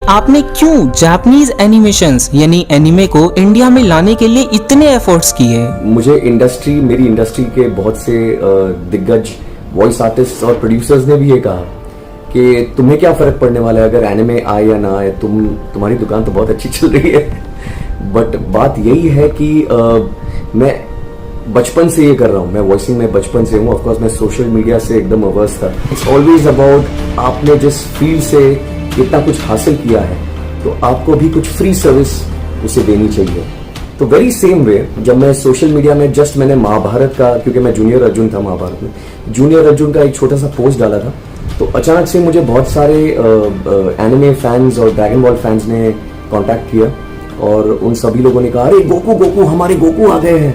आपने क्यों Japanese animations यानी एनिमे को इंडिया में लाने के लिए इतने एफर्ट्स किए? मुझे मेरी इंडस्ट्री के बहुत से दिग्गज वॉइस आर्टिस्ट और प्रोड्यूसर्स ने भी ये कहा कि तुम्हें क्या फर्क पड़ने वाला है अगर एनिमे आए या ना आए, तुम्हारी दुकान तो बहुत अच्छी चल रही है। बट बात यही है कि मैं बचपन से ये कर रहा हूँ, मैं वॉइसिंग में बचपन से हूँ। ऑफकोर्स मैं सोशल मीडिया से एकदम अवर्स था। इट्स ऑलवेज अबाउट आपने जिस फील्ड से इतना कुछ हासिल किया है तो आपको भी कुछ फ्री सर्विस उसे देनी चाहिए। तो वेरी सेम वे जब मैं सोशल मीडिया में मैंने महाभारत का, क्योंकि मैं जूनियर अर्जुन था महाभारत में, जूनियर अर्जुन का एक छोटा सा पोस्ट डाला था, तो अचानक से मुझे बहुत सारे एनिमे फैंस और ड्रैगन बॉल फैंस ने कांटेक्ट किया और उन सभी लोगों ने कहा, अरे गोकू हमारे गोकू आ गए हैं।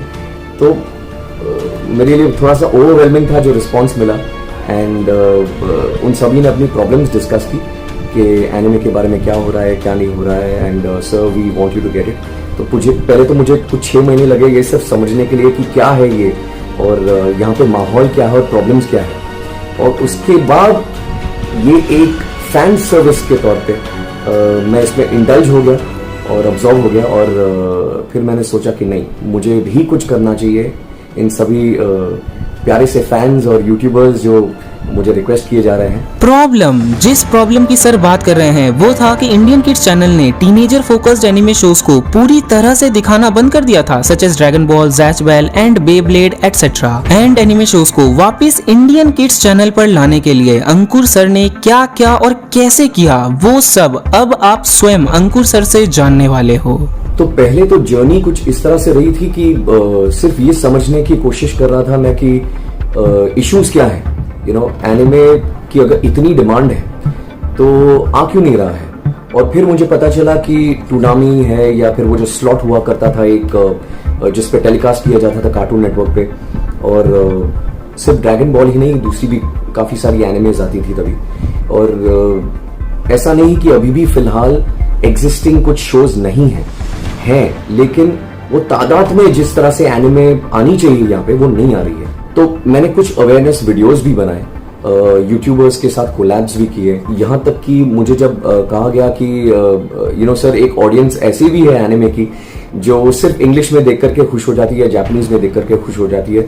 तो मेरे लिए थोड़ा सा ओवरवेलमिंग था जो रिस्पॉन्स मिला। एंड उन सभी ने अपनी प्रॉब्लम्स डिस्कस की कि एनिमे के बारे में क्या हो रहा है, क्या नहीं हो रहा है, and sir we want you to get it. तो पहले तो मुझे कुछ 6 महीने लगे ये सिर्फ समझने के लिए कि क्या है ये और यहाँ पे माहौल क्या है और प्रॉब्लम्स क्या है। और उसके बाद ये एक फैन सर्विस के तौर पे मैं इसमें इंडल्ज हो गया और अब्जॉर्व हो गया और फिर मैंने सोचा कि नहीं, मुझे भी कुछ करना चाहिए इन सभी प्यारे से फैंस और यूट्यूबर्स जो मुझे रिक्वेस्ट किए जा रहे हैं। जिस प्रॉब्लम की सर बात कर रहे हैं वो था कि इंडियन किड्स चैनल ने टीनेजर फोकस्ड एनिमे शोज को पूरी तरह से दिखाना बंद कर दिया था, such as Dragon Ball, Zatch Bell and Beyblade etcetera. And anime shows को वापस इंडियन किड्स चैनल पर लाने के लिए अंकुर सर ने क्या क्या और कैसे किया, वो सब अब आप स्वयं अंकुर सर से जानने वाले हो। तो पहले तो जर्नी कुछ इस तरह से रही थी कि सिर्फ ये समझने की कोशिश कर रहा था मैं कि इश्यूज क्या है, एनिमे की अगर इतनी डिमांड है तो आ क्यों नहीं रहा है। और फिर मुझे पता चला कि टूनामी है या फिर वो जो स्लॉट हुआ करता था एक जिस पे टेलीकास्ट किया जाता था कार्टून नेटवर्क पे, और सिर्फ ड्रैगन बॉल ही नहीं, दूसरी भी काफी सारी एनिमेज आती थी तभी। और ऐसा नहीं कि अभी भी फिलहाल एग्जिस्टिंग कुछ शोज नहीं हैं, लेकिन वो तादाद में जिस तरह से एनिमे आनी चाहिए यहाँ पे वो नहीं आ रही है। तो मैंने कुछ अवेयरनेस वीडियोस भी बनाए, यूट्यूबर्स के साथ कोलैब्स भी किए। यहाँ तक कि मुझे जब कहा गया कि सर एक ऑडियंस ऐसी भी है एनिमे की जो सिर्फ इंग्लिश में देख करके खुश हो जाती है, जापानीज में देख करके खुश हो जाती है,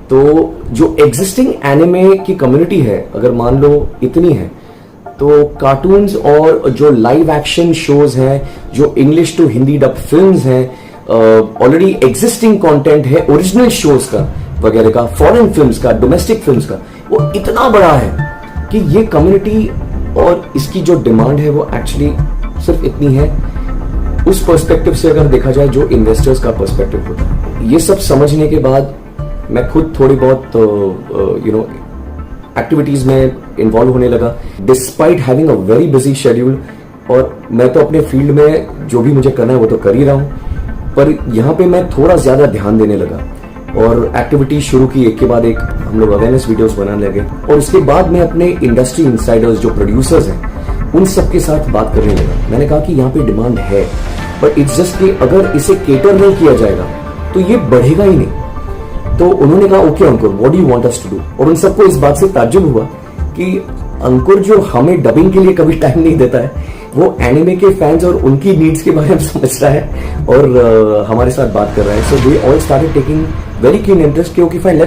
तो जो एग्जिस्टिंग एनिमे की कम्युनिटी है अगर मान लो इतनी है, तो कार्टून्स और जो लाइव एक्शन शोज हैं, जो English to Hindi dub films हैं, ऑलरेडी एग्जिस्टिंग कंटेंट है ओरिजिनल शोज का वगैरह का, फॉरेन फिल्म्स का, डोमेस्टिक फिल्म्स का, वो इतना बड़ा है कि ये कम्युनिटी और इसकी जो डिमांड है वो एक्चुअली सिर्फ इतनी है। उस पर्सपेक्टिव से अगर देखा जाए जो इन्वेस्टर्स का पर्सपेक्टिव होता है, ये सब समझने के बाद मैं खुद थोड़ी बहुत एक्टिविटीज में इन्वॉल्व होने लगा, despite having a very busy schedule. और मैं तो अपने फील्ड में जो भी मुझे करना है वो तो कर ही रहा हूं, पर यहाँ पे मैं थोड़ा ज्यादा ध्यान देने लगा और एक्टिविटीज शुरू की, एक के बाद एक हम लोग अवेयरनेस वीडियोस बनाने लगे। और उसके बाद मैं अपने इंडस्ट्री इनसाइडर्स जो प्रोड्यूसर्स हैं उन सब के साथ बात करने लगा। मैंने कहा कि यहाँ पे डिमांड है, बट इट्स जस्ट कि अगर इसे केटर नहीं किया जाएगा तो ये बढ़ेगा ही नहीं। तो उन्होंने कहा, okay Ankur, what do you want us to do. और उन सबको इस बात से ताज्जुब हुआ कि अंकुर जो हमें डबिंग के लिए कभी टाइम नहीं देता है, वो एनिमे के फैंस और उनकी नीड्स के बारे में समझ रहा है और हमारे साथ बात कर रहा है। So they all started taking very keen interest कि okay fine,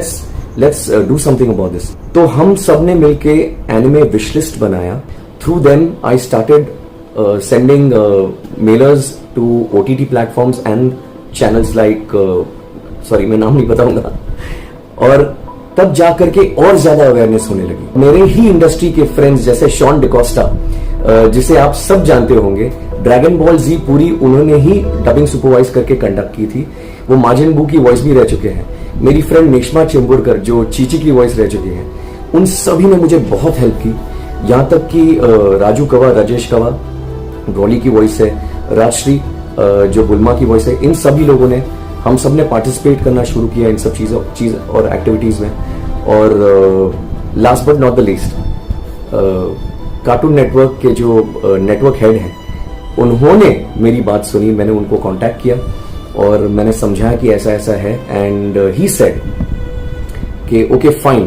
let's do something about this. तो हम सब ने मिलके एनिमे विश लिस्ट बनाया। Through them I started sending mailers to OTT platforms and channels like, sorry मैं नाम नहीं बताऊंगा, और तब जाकर के और ज्यादा अवेयरनेस होने लगी। मेरे ही इंडस्ट्री के फ्रेंड्स जैसे शॉन डिकोस्टा, जिसे आप सब जानते होंगे, ड्रैगन बॉल जी पूरी उन्होंने ही डबिंग सुपरवाइज करके कंडक्ट की थी, वो माजिन बू की वॉइस भी रह चुके हैं। मेरी फ्रेंड नेश्मा चिंबुरकर जो चीची की वॉइस रह चुकी हैं, उन सभी ने मुझे बहुत हेल्प की। यहाँ तक कि राजू कवा, राजेश कवा डॉली की वॉइस है, राजश्री जो बुल्मा की वॉइस है, इन सभी लोगों ने, हम सब ने पार्टिसिपेट करना शुरू किया इन सब चीज और एक्टिविटीज में। और last but not the least, cartoon network के जो नेटवर्क हेड हैं, उन्होंने मेरी बात सुनी, मैंने उनको कांटेक्ट किया और मैंने समझाया कि ऐसा ऐसा है। एंड ही सेड कि okay fine,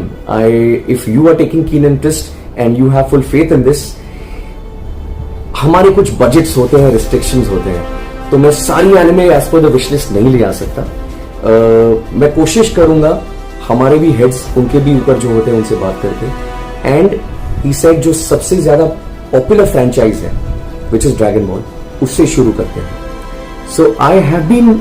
if you are taking keen interest and you have full faith in this, हमारे कुछ बजट्स होते हैं, रिस्ट्रिक्शंस होते हैं, तो मैं सारी anime as per the wish list नहीं ले आ सकता। मैं कोशिश करूंगा हमारे भी हेड्स, उनके भी ऊपर जो होते हैं उनसे बात करके। एंड ही सेड जो सबसे ज्यादा पॉपुलर फ्रेंचाइज है विच इज ड्रैगन बॉल, उससे शुरू करते हैं। So I have been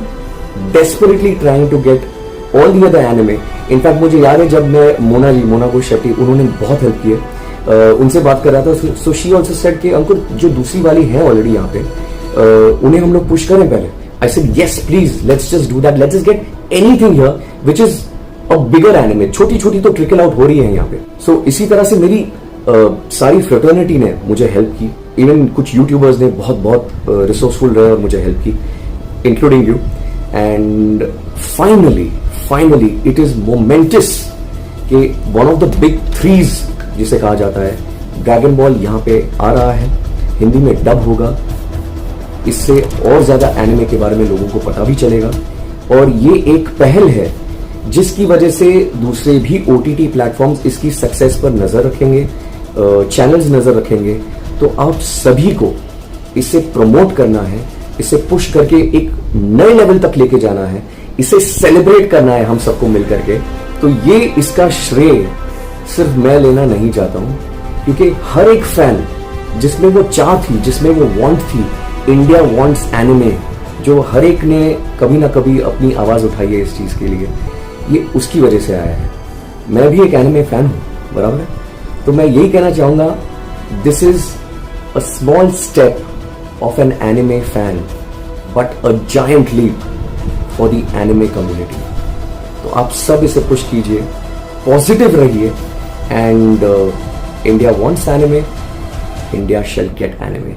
desperately trying to get all the other anime. In fact मुझे याद है जब मैं मोना को शेट्टी, उन्होंने बहुत हेल्प की है, उनसे बात कर रहा था। सो शी ऑल्सो सेड कि अंकुर जो दूसरी वाली है ऑलरेडी यहाँ पे, उन्हें हम लोग पुश करें पहले। I said yes please, let's just do that, let's just get anything here which is a bigger anime. छोटी छोटी तो ट्रिकल आउट हो रही है यहाँ पे। सो इसी तरह से मेरी सारी फ्रेटर्निटी ने मुझे हेल्प की। इवन कुछ यूट्यूबर्स ने बहुत रिसोर्सफुल रहे और मुझे हेल्प की, including you. And finally it is momentous कि one of the big threes जिसे कहा जाता है, ड्रैगन बॉल यहाँ पे आ रहा है, हिंदी में डब होगा। इससे और ज्यादा एनिमे के बारे में लोगों को पता भी चलेगा। और ये एक पहल है जिसकी वजह से दूसरे भी OTT प्लेटफॉर्म्स इसकी सक्सेस पर नजर रखेंगे, चैनल्स नजर रखेंगे। तो आप सभी को इसे प्रमोट करना है, इसे पुश करके एक नए लेवल तक लेके जाना है, इसे सेलिब्रेट करना है हम सबको मिलकर के। तो ये इसका श्रेय सिर्फ मैं लेना नहीं चाहता हूं, क्योंकि हर एक फैन जिसमें वो चाह थी, जिसमें वो वांट थी, इंडिया वांट्स एनिमे, जो हर एक ने कभी ना कभी अपनी आवाज उठाई है इस चीज के लिए, ये उसकी वजह से आया है। मैं भी एक एनिमे फैन हूं, बराबर है। तो मैं यही कहना चाहूंगा, this is a small step of an anime fan but a giant leap for the anime community. तो आप सब इसे पुश कीजिए, पॉजिटिव रहिए। And India wants anime, India shall get anime.